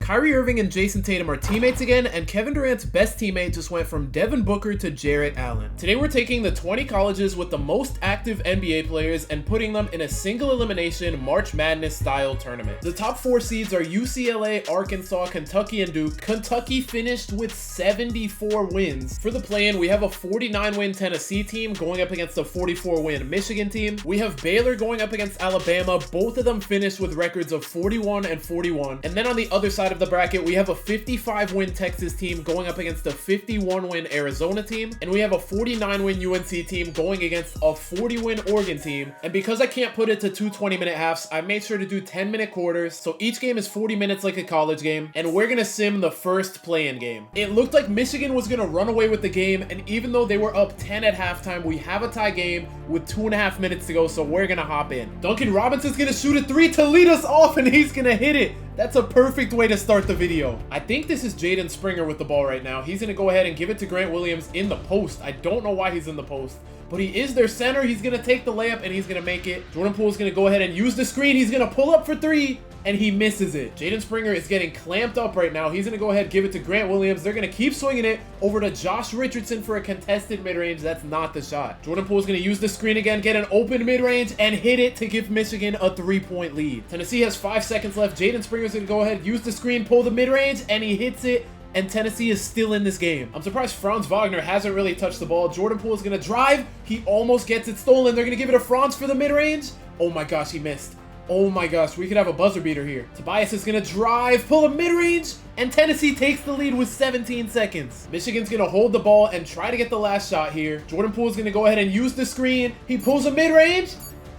Kyrie Irving and Jason Tatum are teammates again, and Kevin Durant's best teammate just went from Devin Booker to Jarrett Allen. Today we're taking the 20 colleges with the most active NBA players and putting them in a single elimination March Madness style tournament. The top 4 seeds are UCLA, Arkansas, Kentucky, and Duke. Kentucky finished with 74 wins. For the play-in, we have a 49-win Tennessee team going up against a 44-win Michigan team. We have Baylor going up against Alabama. Both of them finished with records of 41 and 41. And then on the other side of the bracket, we have a 55-win Texas team going up against a 51-win Arizona team. And we have a 49-win UNC team going against a 40-win Oregon team. And because I can't put it to 2 20-minute halves, I made sure to do 10-minute quarters. So each game is 40 minutes like a college game. And we're gonna sim the first play-in game. It looked like Michigan was gonna run away with the game. And even though they were up 10 at halftime, we have a tie game with 2.5 minutes to go. So we're gonna hop in. Duncan Robinson's gonna shoot a 3 to lead us off, and he's gonna hit it. That's a perfect way to start the video. I think this is Jaden Springer with the ball right now. He's gonna go ahead and give it to Grant Williams in the post. I don't know why he's in the post, but he is their center. He's gonna take the layup and he's gonna make it. Jordan Poole's gonna go ahead and use the screen. He's gonna pull up for 3 and he misses it. Jaden Springer is getting clamped up right now. He's gonna go ahead and give it to Grant Williams. They're gonna keep swinging it over to Josh Richardson for a contested mid-range. That's not the shot. Jordan Poole's gonna use the screen again, get an open mid-range, and hit it to give Michigan a 3-point lead. Tennessee has 5 seconds left. Jaden Springer's gonna go ahead, use the screen, pull the mid-range, and he hits it. And Tennessee is still in this game. I'm surprised Franz Wagner hasn't really touched the ball. Jordan Poole is gonna drive. He almost gets it stolen. They're gonna give it to Franz for the mid-range. Oh my gosh, he missed. Oh my gosh, we could have a buzzer beater here. Tobias is gonna drive, pull a mid-range, and Tennessee takes the lead with 17 seconds. Michigan's gonna hold the ball and try to get the last shot here. Jordan Poole's gonna go ahead and use the screen. He pulls a mid-range.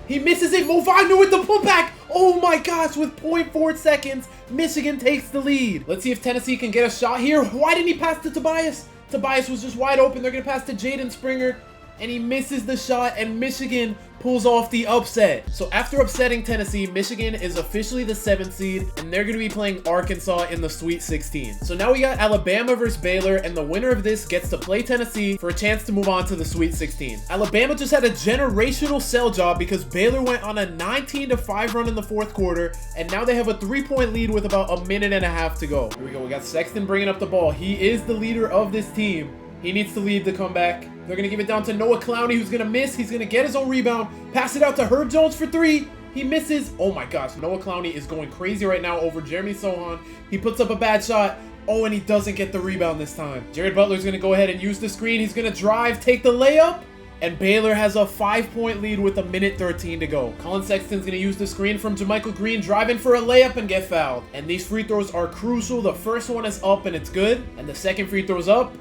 He misses it. Mo Wagner with the putback. Oh my gosh, with 0.4 seconds, Michigan takes the lead. Let's see if Tennessee can get a shot here. Why didn't he pass to Tobias? Tobias was just wide open. They're gonna pass to Jaden Springer, and he misses the shot, and Michigan pulls off the upset. So after upsetting Tennessee, Michigan is officially the 7th seed, and they're going to be playing Arkansas in the Sweet 16. So now we got Alabama versus Baylor, and the winner of this gets to play Tennessee for a chance to move on to the Sweet 16. Alabama just had a generational sell job because Baylor went on a 19-5 run in the 4th quarter, and now they have a 3-point lead with about a minute and a half to go. Here we go. We got Sexton bringing up the ball. He is the leader of this team. He needs to lead the comeback. They're going to give it down to Noah Clowney, who's going to miss. He's going to get his own rebound. Pass it out to Herb Jones for 3. He misses. Oh my gosh. Noah Clowney is going crazy right now over Jeremy Sohan. He puts up a bad shot. Oh, and he doesn't get the rebound this time. Jared Butler's going to go ahead and use the screen. He's going to drive, take the layup. And Baylor has a 5-point lead with a minute 13 to go. Colin Sexton's going to use the screen from JaMychal Green, drive in for a layup and get fouled. And these free throws are crucial. The first one is up and it's good. And the second free throw's up.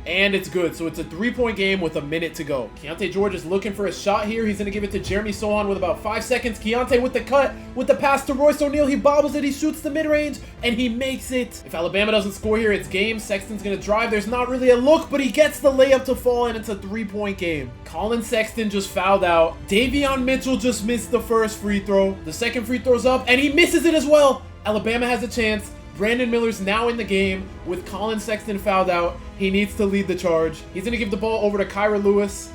And it's good. So it's a 3-point game with a minute to go. Keontae George is looking for a shot here. He's going to give it to Jeremy Sohan with about 5 seconds. Keontae with the cut, with the pass to Royce O'Neal. He bobbles it. He shoots the mid-range, and he makes it. If Alabama doesn't score here, it's game. Sexton's going to drive. There's not really a look, but he gets the layup to fall, and it's a 3-point game. Colin Sexton just fouled out. Davion Mitchell just missed the first free throw. The second free throw's up, and he misses it as well. Alabama has a chance. Brandon Miller's now in the game with Colin Sexton fouled out. He needs to lead the charge. He's going to give the ball over to Kyra Lewis.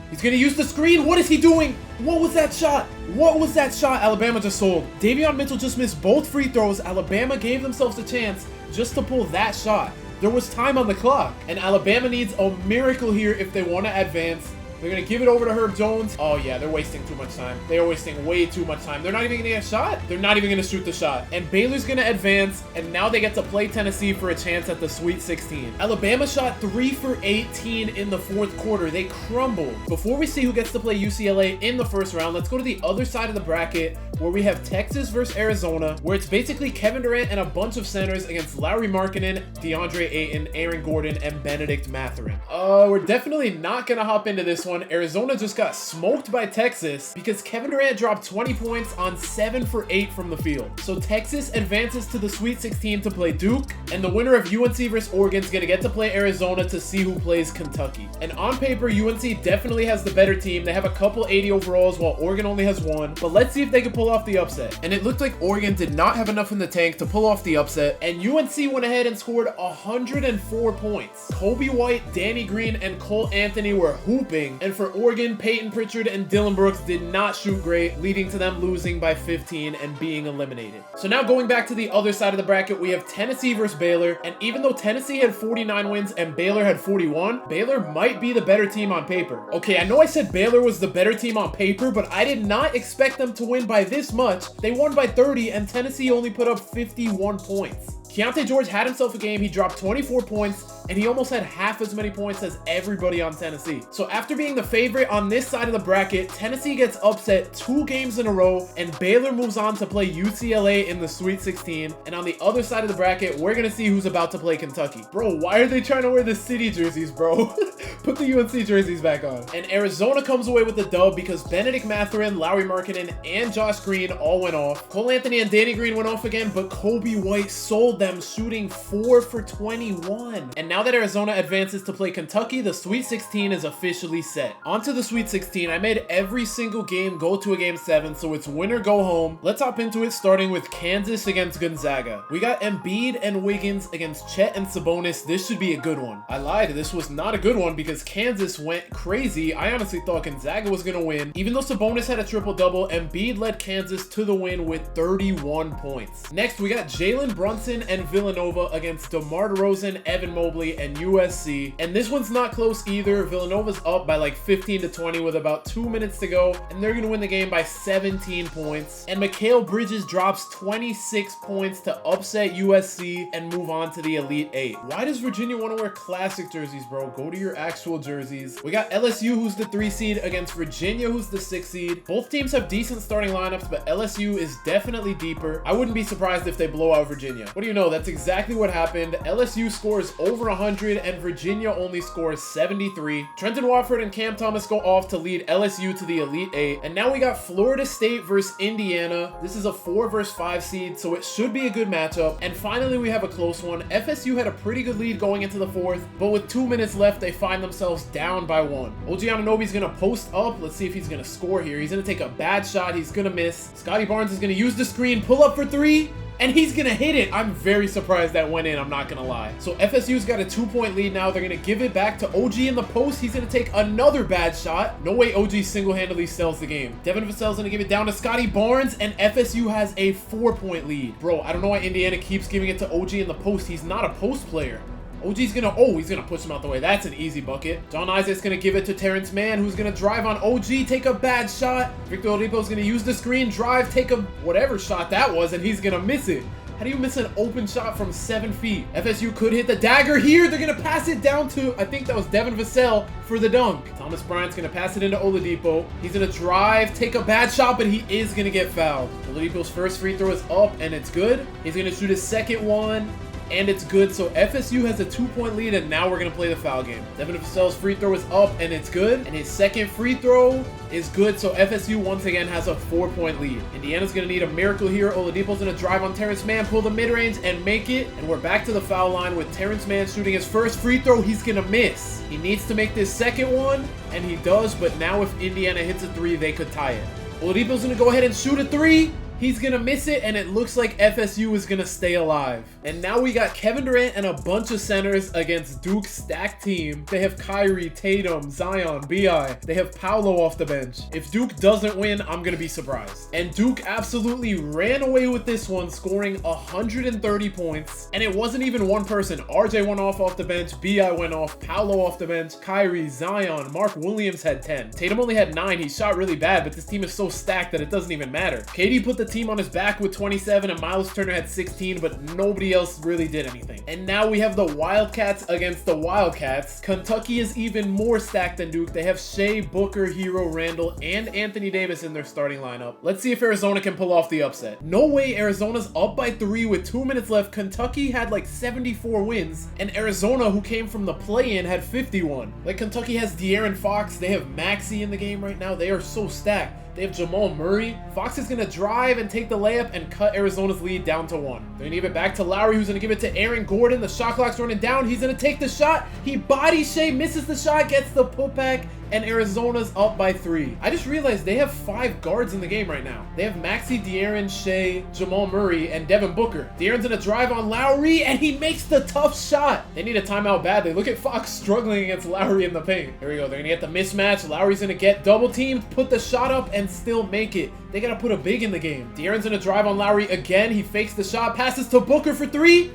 He's going to use the screen. What is he doing? What was that shot? What was that shot? Alabama just sold. Davion Mitchell just missed both free throws. Alabama gave themselves a chance just to pull that shot. There was time on the clock, and Alabama needs a miracle here if they want to advance. They're going to give it over to Herb Jones. Oh, yeah, they're wasting too much time. They are wasting way too much time. They're not even going to get a shot. They're not even going to shoot the shot. And Baylor's going to advance, and now they get to play Tennessee for a chance at the Sweet 16. Alabama shot 3 for 18 in the 4th quarter. They crumbled. Before we see who gets to play UCLA in the first round, let's go to the other side of the bracket where we have Texas versus Arizona, where it's basically Kevin Durant and a bunch of centers against Lauri Markkanen, DeAndre Ayton, Aaron Gordon, and Benedict Mathurin. We're definitely not going to hop into this one. Arizona just got smoked by Texas because Kevin Durant dropped 20 points on 7 for 8 from the field. So Texas advances to the Sweet 16 to play Duke, and the winner of UNC versus Oregon is going to get to play Arizona to see who plays Kentucky. And on paper, UNC definitely has the better team. They have a couple 80 overalls while Oregon only has 1. But let's see if they can pull pull off the upset. And it looked like Oregon did not have enough in the tank to pull off the upset, and UNC went ahead and scored 104 points. Kobe White, Danny Green, and Cole Anthony were hooping, and for Oregon, Peyton Pritchard and Dylan Brooks did not shoot great, leading to them losing by 15 and being eliminated. So now going back to the other side of the bracket, we have Tennessee versus Baylor, and even though Tennessee had 49 wins and Baylor had 41, Baylor might be the better team on paper. Okay, I know I said Baylor was the better team on paper, but I did not expect them to win by this much. They won by 30, and Tennessee only put up 51 points. Keontae George had himself a game. He dropped 24 points, and he almost had half as many points as everybody on Tennessee. So after being the favorite on this side of the bracket, Tennessee gets upset 2 games in a row, and Baylor moves on to play UCLA in the Sweet 16. And on the other side of the bracket, we're going to see who's about to play Kentucky. Bro, why are they trying to wear the city jerseys, bro? Put the UNC jerseys back on. And Arizona comes away with the dub because Benedict Mathurin, Lauri Markkanen, and Josh Green all went off. Cole Anthony and Danny Green went off again, but Kobe White sold them, shooting 4 for 21. And now that Arizona advances to play Kentucky, the Sweet 16 is officially set. On to the Sweet 16. I made every single game go to a game 7, so it's win or go home. Let's hop into it, starting with Kansas against Gonzaga. We got Embiid and Wiggins against Chet and Sabonis. This should be a good one. I lied, this was not a good one because Kansas went crazy. I honestly thought Gonzaga was going to win. Even though Sabonis had a triple-double, Embiid led Kansas to the win with 31 points. Next, we got Jalen Brunson and Villanova against DeMar DeRozan, Evan Mobley, and USC. And this one's not close either. Villanova's up by like 15 to 20 with about 2 minutes to go, and they're going to win the game by 17 points. And Mikal Bridges drops 26 points to upset USC and move on to the Elite 8. Why does Virginia want to wear classic jerseys, bro? Go to your actual jerseys. We got LSU, who's the 3 seed, against Virginia, who's the 6 seed. Both teams have decent starting lineups, but LSU is definitely deeper. I wouldn't be surprised if they blow out Virginia. What do you know? That's exactly what happened. LSU scores over 100 and Virginia only scores 73. Trenton Watford and Cam Thomas go off to lead LSU to the Elite 8. And now we got Florida State versus Indiana. This is a 4 versus 5 seed, so it should be a good matchup. And finally, we have a close one. FSU had a pretty good lead going into the 4th, but with 2 minutes left, they find themselves down by 1. OG Anunoby's gonna post up. Let's see if he's gonna score here. He's gonna take a bad shot. He's gonna miss. Scotty Barnes is gonna use the screen, pull up for 3, and he's gonna hit it. I'm very surprised that went in, I'm not gonna lie. So FSU's got a 2-point lead now. They're gonna give it back to OG in the post. He's gonna take another bad shot. No way OG single-handedly sells the game. Devin Vassell's gonna give it down to Scotty Barnes, and FSU has a 4-point lead. Bro, I don't know why Indiana keeps giving it to OG in the post. He's not a post player. OG's gonna, he's gonna push him out the way. That's an easy bucket. John Isaac's gonna give it to Terrence Mann, who's gonna drive on OG, take a bad shot. Victor Oladipo's gonna use the screen, drive, take a whatever shot that was, and he's gonna miss it. How do you miss an open shot from 7 feet? FSU could hit the dagger here. They're gonna pass it down to, I think that was Devin Vassell for the dunk. Thomas Bryant's gonna pass it into Oladipo. He's gonna drive, take a bad shot, but he is gonna get fouled. Oladipo's first free throw is up, and it's good. He's gonna shoot his second one, and it's good. So FSU has a 2-point lead, and now we're gonna play the foul game. Devin Vassell's free throw is up, and it's good, and his second free throw is good. So FSU once again has a 4-point lead. Indiana's gonna need a miracle here. Oladipo's gonna drive on Terrence Mann, pull the mid-range, and make it. And we're back to the foul line with Terrence Mann shooting his first free throw. He's gonna miss. He needs to make this second one, and he does. But now if Indiana hits a 3, they could tie it. Oladipo's gonna go ahead and shoot a 3. He's gonna miss it, and it looks like FSU is gonna stay alive. And now we got Kevin Durant and a bunch of centers against Duke's stacked team. They have Kyrie, Tatum, Zion, B.I. They have Paolo off the bench. If Duke doesn't win, I'm gonna be surprised. And Duke absolutely ran away with this one, scoring 130 points. And it wasn't even one person. RJ went off the bench, B.I. went off, Paolo off the bench, Kyrie, Zion, Mark Williams had 10. Tatum only had 9. He shot really bad, but this team is so stacked that it doesn't even matter. KD put the team on his back with 27, and Miles Turner had 16, but nobody else really did anything. And now we have the Wildcats against the Wildcats. Kentucky is even more stacked than Duke. They have Shea, Booker, Hero, Randall, and Anthony Davis in their starting lineup. Let's see if Arizona can pull off the upset. No way. Arizona's up by 3 with 2 minutes left. Kentucky had like 74 wins, and Arizona, who came from the play-in, had 51. Like, Kentucky has De'Aaron Fox. They have Maxey in the game right now. They are so stacked. They have Jamal Murray. Fox is going to drive and take the layup and cut Arizona's lead down to 1. They're going to give it back to Lowry, who's going to give it to Aaron Gordon. The shot clock's running down. He's going to take the shot. He bodies Shea, misses the shot, gets the putback, and Arizona's up by 3. I just realized they have 5 guards in the game right now. They have Maxey, De'Aaron, Shea, Jamal Murray, and Devin Booker. De'Aaron's gonna drive on Lowry, and he makes the tough shot. They need a timeout badly. Look at Fox struggling against Lowry in the paint. Here we go. They're gonna get the mismatch. Lowry's gonna get double teamed, put the shot up, and still make it. They gotta put a big in the game. De'Aaron's gonna drive on Lowry again. He fakes the shot, passes to Booker for 3.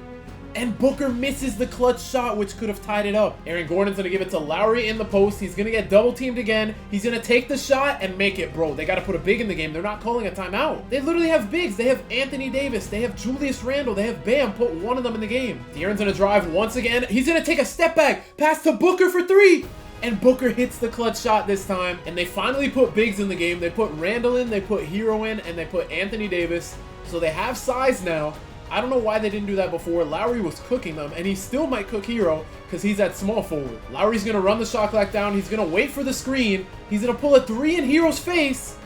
And Booker misses the clutch shot, which could have tied it up. Aaron Gordon's gonna give it to Lowry in the post. He's gonna get double teamed again. He's gonna take the shot and make it, bro. They gotta put a big in the game. They're not calling a timeout. They literally have bigs. They have Anthony Davis. They have Julius Randle. They have Bam. Put one of them in the game. De'Aaron's gonna drive once again. He's gonna take a step back. Pass to Booker for 3. And Booker hits the clutch shot this time. And they finally put bigs in the game. They put Randle in, they put Hero in, and they put Anthony Davis. So they have size now. I don't know why they didn't do that before. Lowry was cooking them, and he still might cook Hero because he's at small forward. Lowry's going to run the shot clock down. He's going to wait for the screen. He's going to pull a 3 in Hero's face,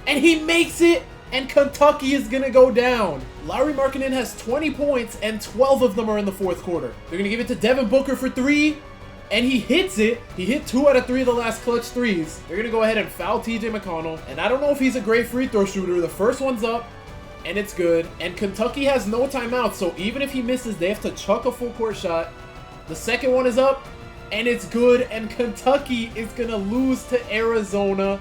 and he makes it, and Kentucky is going to go down. Lowry Markkanen has 20 points, and 12 of them are in the fourth quarter. They're going to give it to Devin Booker for 3, and he hits it. He hit 2 out of 3 of the last clutch threes. They're going to go ahead and foul TJ McConnell, and I don't know if he's a great free throw shooter. The first one's up, and it's good. And Kentucky has no timeout, so even if he misses, they have to chuck a full court shot. The second one is up, and it's good. And Kentucky is going to lose to Arizona.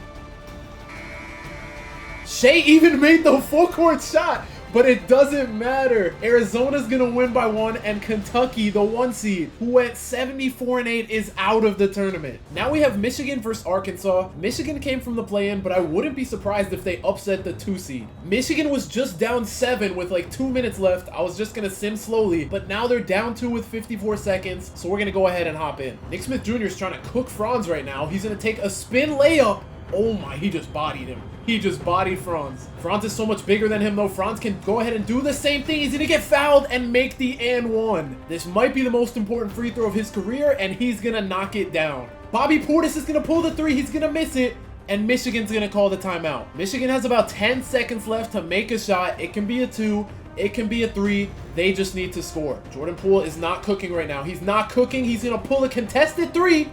Shea even made the full court shot, but it doesn't matter. Arizona's going to win by 1, and Kentucky, the 1 seed, who went 74-8, is out of the tournament. Now we have Michigan versus Arkansas. Michigan came from the play-in, but I wouldn't be surprised if they upset the 2 seed. Michigan was just down 7 with like 2 minutes left. I was just going to sim slowly, but now they're down 2 with 54 seconds, so we're going to go ahead and hop in. Nick Smith Jr. is trying to cook Franz right now. He's going to take a spin layup. Oh my, he just bodied him. He just bodied Franz. Franz is so much bigger than him though. Franz can go ahead and do the same thing. He's gonna get fouled and make the and 1. This might be the most important free throw of his career, and he's gonna knock it down. Bobby Portis is gonna pull the 3. He's gonna miss it, and Michigan's gonna call the timeout. Michigan has about 10 seconds left to make a shot. It can be a 2. It can be a 3. They just need to score. Jordan Poole is not cooking right now. He's not cooking. He's gonna pull a contested 3,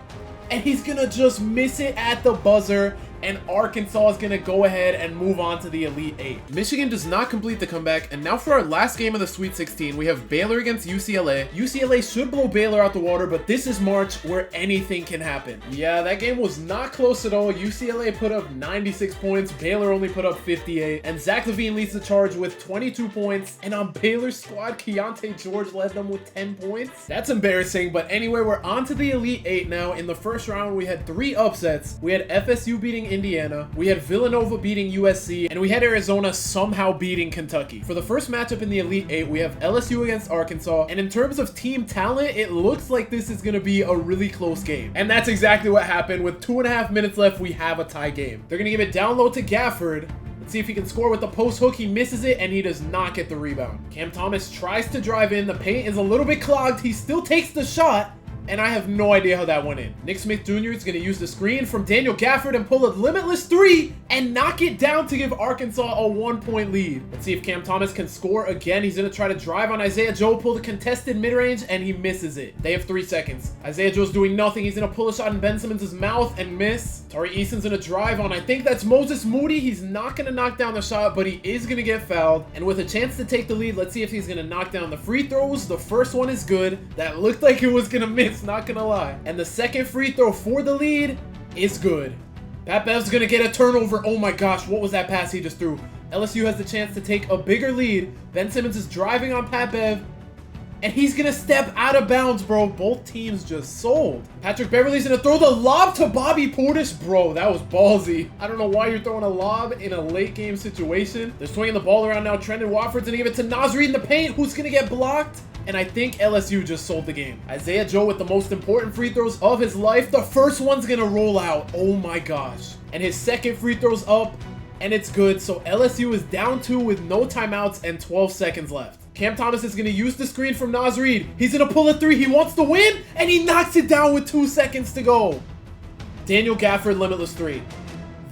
and he's gonna just miss it at the buzzer. And Arkansas is going to go ahead and move on to the Elite 8. Michigan does not complete the comeback, and now for our last game of the Sweet 16, we have Baylor against UCLA. UCLA should blow Baylor out the water, but this is March where anything can happen. Yeah, that game was not close at all. UCLA put up 96 points, Baylor only put up 58, and Zach LaVine leads the charge with 22 points, and on Baylor's squad, Keontae George led them with 10 points. That's embarrassing, but anyway, we're on to the Elite 8 now. In the first round, we had 3 upsets. We had FSU beating Indiana, we had Villanova beating USC, and we had Arizona somehow beating Kentucky. For the first matchup in the Elite 8, we have LSU against Arkansas, and in terms of team talent, it looks like this is going to be a really close game. And that's exactly what happened. With 2.5 minutes left, we have a tie game. They're going to give it down low to Gafford. Let's see if he can score with the post hook. He misses it, and he does not get the rebound. Cam Thomas tries to drive in. The paint is a little bit clogged. He still takes the shot, and I have no idea how that went in. Nick Smith Jr. is going to use the screen from Daniel Gafford and pull a limitless 3 and knock it down to give Arkansas a 1-point lead. Let's see if Cam Thomas can score again. He's going to try to drive on Isaiah Joe, pull the contested mid-range, and he misses it. They have 3 seconds. Isaiah Joe's doing nothing. He's going to pull a shot in Ben Simmons' mouth and miss. Tari Eason's going to drive on, I think that's Moses Moody. He's not going to knock down the shot, but he is going to get fouled. And with a chance to take the lead, let's see if he's going to knock down the free throws. The first one is good. That looked like it was going to miss, not going to lie. And the second free throw for the lead is good. Pat Bev's going to get a turnover. Oh my gosh, what was that pass he just threw? LSU has the chance to take a bigger lead. Ben Simmons is driving on Pat Bev, and he's going to step out of bounds, bro. Both teams just sold. Patrick Beverly's going to throw the lob to Bobby Portis. Bro, that was ballsy. I don't know why you're throwing a lob in a late game situation. They're swinging the ball around now. Trendon Watford's going to give it to Naz Reid in the paint, who's going to get blocked. And I think LSU just sold the game. Isaiah Joe with the most important free throws of his life. The first one's going to roll out. Oh my gosh. And his second free throw's up, and it's good. So LSU is down 2 with no timeouts and 12 seconds left. Cam Thomas is going to use the screen from Naz Reid. He's going to pull a 3. He wants to win, and he knocks it down with 2 seconds to go. Daniel Gafford, limitless 3.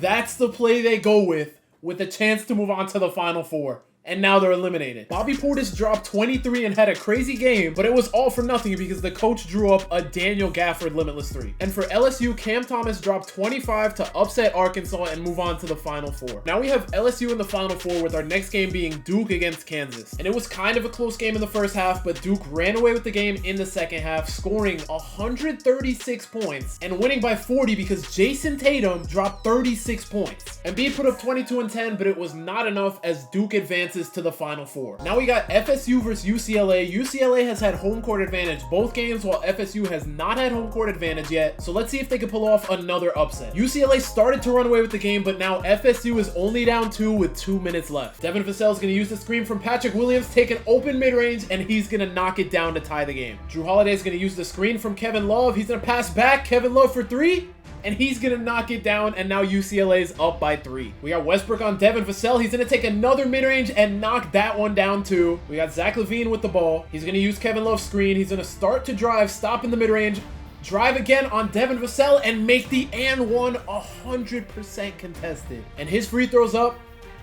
That's the play they go with a chance to move on to the Final Four. and now they're eliminated. Bobby Portis dropped 23 and had a crazy game, but it was all for nothing because the coach drew up a Daniel Gafford limitless 3. And for LSU, Cam Thomas dropped 25 to upset Arkansas and move on to the Final Four. Now we have LSU in the Final Four with our next game being Duke against Kansas. And it was kind of a close game in the first half, but Duke ran away with the game in the second half, scoring 136 points and winning by 40 because Jason Tatum dropped 36 points. Embiid put up 22 and 10, but it was not enough as Duke advances to the Final Four. Now we got FSU versus UCLA. UCLA has had home court advantage both games while FSU has not had home court advantage yet. So let's see if they can pull off another upset. UCLA started to run away with the game, but now FSU is only down 2 with 2 minutes left. Devin Vassell is going to use the screen from Patrick Williams, take an open mid-range, and he's going to knock it down to tie the game. Drew Holiday is going to use the screen from Kevin Love. He's going to pass back. Kevin Love for 3. And he's going to knock it down, and now UCLA is up by 3. We got Westbrook on Devin Vassell. He's going to take another mid-range and knock that one down too. We got Zach LaVine with the ball. He's going to use Kevin Love's screen. He's going to start to drive, stop in the mid-range, drive again on Devin Vassell, and make the and one 100% contested. And his free throw's up,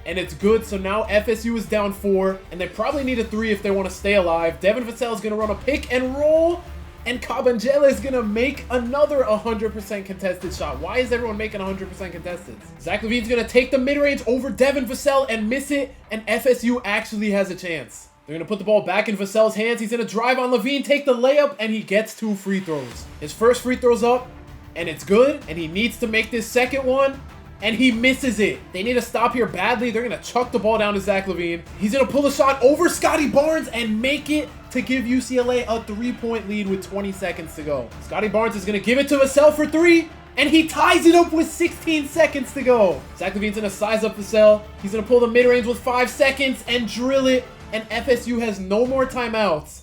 and it's good. So now FSU is down 4, and they probably need a 3 if they want to stay alive. Devin Vassell is going to run a pick and roll, and Kabangela is going to make another 100% contested shot. Why is everyone making 100% contested? Zach LaVine's going to take the mid-range over Devin Vassell and miss it, and FSU actually has a chance. They're going to put the ball back in Vassell's hands. He's going to drive on LaVine, take the layup, and he gets 2 free throws. His first free throw's up, and it's good, and he needs to make this second one, and he misses it. They need to stop here badly. They're going to chuck the ball down to Zach LaVine. He's going to pull a shot over Scotty Barnes and make it to give UCLA a 3-point lead with 20 seconds to go. Scotty Barnes is going to give it to Vassell for 3, and he ties it up with 16 seconds to go. Zach LaVine's going to size up Vassell. He's going to pull the mid-range with 5 seconds and drill it, and FSU has no more timeouts.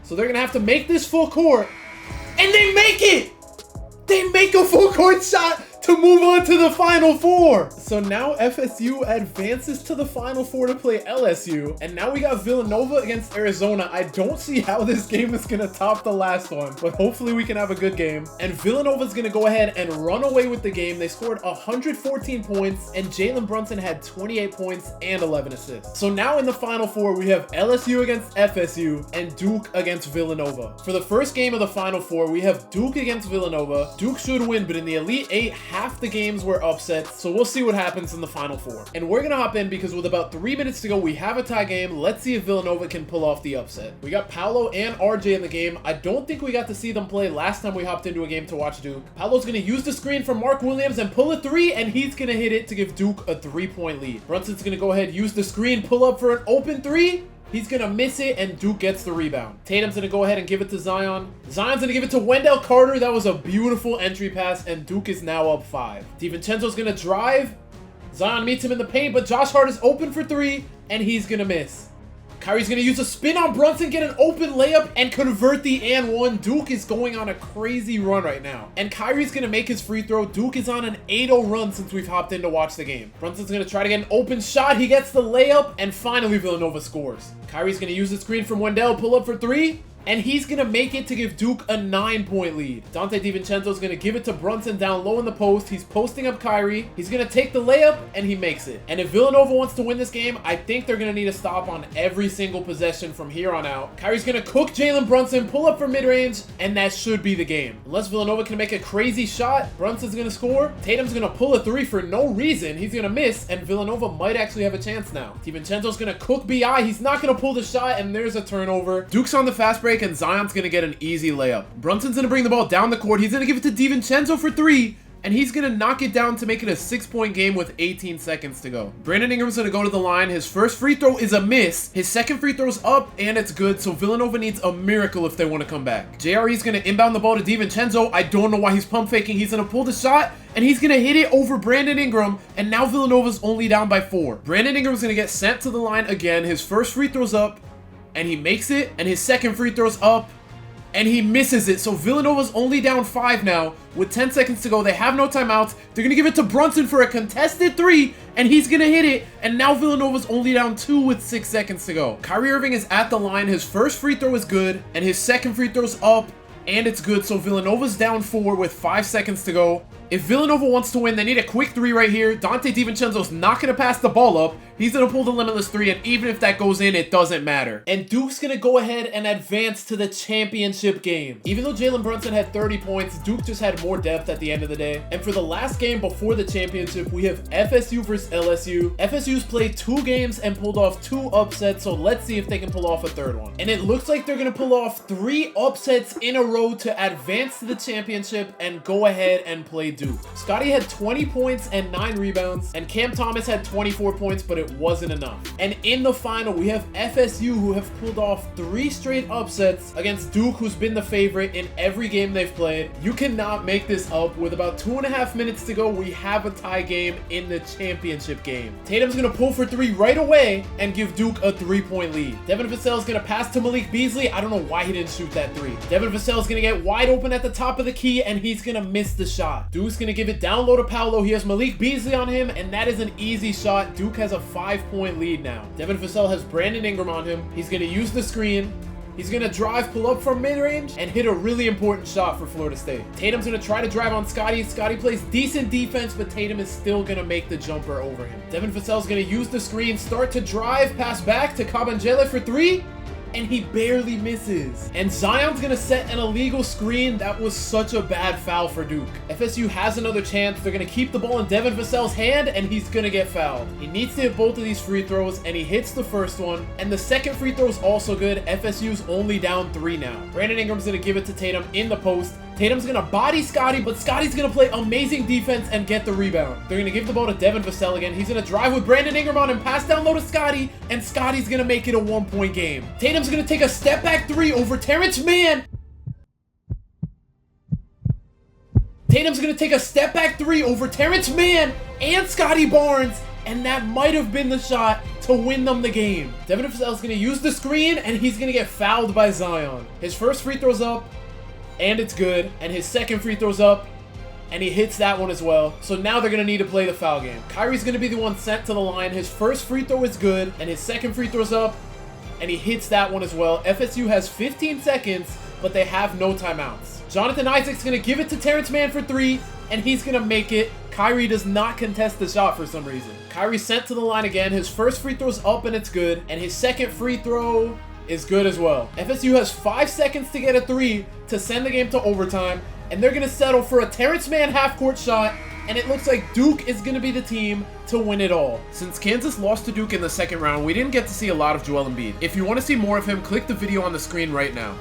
So they're going to have to make this full court, and they make it! They make a full court shot to move on to the Final Four. So now FSU advances to the Final Four to play LSU. And now we got Villanova against Arizona. I don't see how this game is going to top the last one, but hopefully we can have a good game. And Villanova is going to go ahead and run away with the game. They scored 114 points, and Jalen Brunson had 28 points and 11 assists. So now in the Final Four, we have LSU against FSU and Duke against Villanova. For the first game of the Final Four, we have Duke against Villanova. Duke should win, but in the Elite 8, half the games were upsets, so we'll see what happens in the Final Four. And we're gonna hop in because with about 3 minutes to go, we have a tie game. Let's see if Villanova can pull off the upset. We got Paolo and RJ in the game. I don't think we got to see them play last time we hopped into a game to watch Duke. Paolo's gonna use the screen from Mark Williams and pull a 3, and he's gonna hit it to give Duke a 3-point lead. Brunson's gonna go ahead, use the screen, pull up for an open 3. He's going to miss it, and Duke gets the rebound. Tatum's going to go ahead and give it to Zion. Zion's going to give it to Wendell Carter. That was a beautiful entry pass, and Duke is now up 5. DiVincenzo's going to drive. Zion meets him in the paint, but Josh Hart is open for 3, and he's going to miss. Kyrie's going to use a spin on Brunson, get an open layup, and convert the and one. Duke is going on a crazy run right now. And Kyrie's going to make his free throw. Duke is on an 8-0 run since we've hopped in to watch the game. Brunson's going to try to get an open shot. He gets the layup, and finally Villanova scores. Kyrie's going to use the screen from Wendell, pull up for 3. And he's going to make it to give Duke a 9-point lead. Dante DiVincenzo's going to give it to Brunson down low in the post. He's posting up Kyrie. He's going to take the layup, and he makes it. And if Villanova wants to win this game, I think they're going to need a stop on every single possession from here on out. Kyrie's going to cook Jalen Brunson, pull up for mid-range, and that should be the game. Unless Villanova can make a crazy shot, Brunson's going to score. Tatum's going to pull a 3 for no reason. He's going to miss, and Villanova might actually have a chance now. DiVincenzo's going to cook BI. He's not going to pull the shot, and there's a turnover. Duke's on the fast break, and Zion's going to get an easy layup. Brunson's going to bring the ball down the court. He's going to give it to DiVincenzo for 3, and he's going to knock it down to make it a 6-point game with 18 seconds to go. Brandon Ingram's going to go to the line. His first free throw is a miss. His second free throw's up, and it's good, so Villanova needs a miracle if they want to come back. JRE's going to inbound the ball to DiVincenzo. I don't know why he's pump faking. He's going to pull the shot, and he's going to hit it over Brandon Ingram, and now Villanova's only down by 4. Brandon Ingram's going to get sent to the line again. His first free throw's up, and he makes it, and his second free throw's up, and he misses it. So Villanova's only down 5 now with 10 seconds to go. They have no timeouts. They're going to give it to Brunson for a contested 3, and he's going to hit it, and now Villanova's only down 2 with 6 seconds to go. Kyrie Irving is at the line. His first free throw is good, and his second free throw's up, and it's good. So Villanova's down 4 with 5 seconds to go. If Villanova wants to win, they need a quick 3 right here. Dante DiVincenzo's not going to pass the ball up. He's gonna pull the limitless 3, and even if that goes in, it doesn't matter. And Duke's gonna go ahead and advance to the championship game. Even though Jalen Brunson had 30 points, Duke just had more depth at the end of the day. And for the last game before the championship, we have FSU versus LSU. FSU's played 2 games and pulled off 2 upsets, so let's see if they can pull off a 3rd one. And it looks like they're gonna pull off 3 upsets in a row to advance to the championship and go ahead and play Duke. Scotty had 20 points and 9 rebounds, and Cam Thomas had 24 points, but it wasn't enough. And in the final, we have FSU, who have pulled off 3 straight upsets against Duke, who's been the favorite in every game they've played. You cannot make this up. With about 2.5 minutes to go, we have a tie game in the championship game. Tatum's gonna pull for 3 right away and give Duke a 3-point lead. Devin Vassell's gonna pass to Malik Beasley. I don't know why he didn't shoot that 3. Devin Vassell's gonna get wide open at the top of the key, and he's gonna miss the shot. Duke's gonna give it down low to Paolo. He has Malik Beasley on him, and that is an easy shot. Duke has a 5-point lead now. Devin Vassell has Brandon Ingram on him. He's gonna use the screen. He's gonna drive, pull up from mid-range, and hit a really important shot for Florida State. Tatum's gonna try to drive on Scotty. Scotty plays decent defense, but Tatum is still gonna make the jumper over him. Devin Vassell's gonna use the screen, start to drive, pass back to Kabengele for 3, and he barely misses. And Zion's gonna set an illegal screen. That was such a bad foul for Duke. FSU has another chance. They're gonna keep the ball in Devin Vassell's hand, and he's gonna get fouled. He needs to hit both of these free throws, and he hits the first one. And the second free throw is also good. FSU's only down 3 now. Brandon Ingram's gonna give it to Tatum in the post. Tatum's gonna body Scotty, but Scotty's gonna play amazing defense and get the rebound. They're gonna give the ball to Devin Vassell again. He's gonna drive with Brandon Ingram on and pass down low to Scotty, and Scotty's gonna make it a 1-point game. Tatum's gonna take a step back 3 over Terrence Mann. Tatum's gonna take a step back 3 over Terrence Mann and Scotty Barnes, and that might have been the shot to win them the game. Devin Vassell's gonna use the screen, and he's gonna get fouled by Zion. His first free throw's up, and it's good, and his second free throw's up, and he hits that one as well. So now they're gonna need to play the foul game. Kyrie's gonna be the one sent to the line. His first free throw is good, and his second free throw's up, and he hits that one as well. FSU has 15 seconds, but they have no timeouts. Jonathan Isaac's gonna give it to Terrence Mann for 3, and he's gonna make it. Kyrie does not contest the shot for some reason. Kyrie sent to the line again. His first free throw's up, and it's good, and his second free throw is good as well. FSU has 5 seconds to get a 3 to send the game to overtime, and they're gonna settle for a Terrence Mann half-court shot, and it looks like Duke is gonna be the team to win it all. Since Kansas lost to Duke in the second round, we didn't get to see a lot of Joel Embiid. If you want to see more of him, click the video on the screen right now.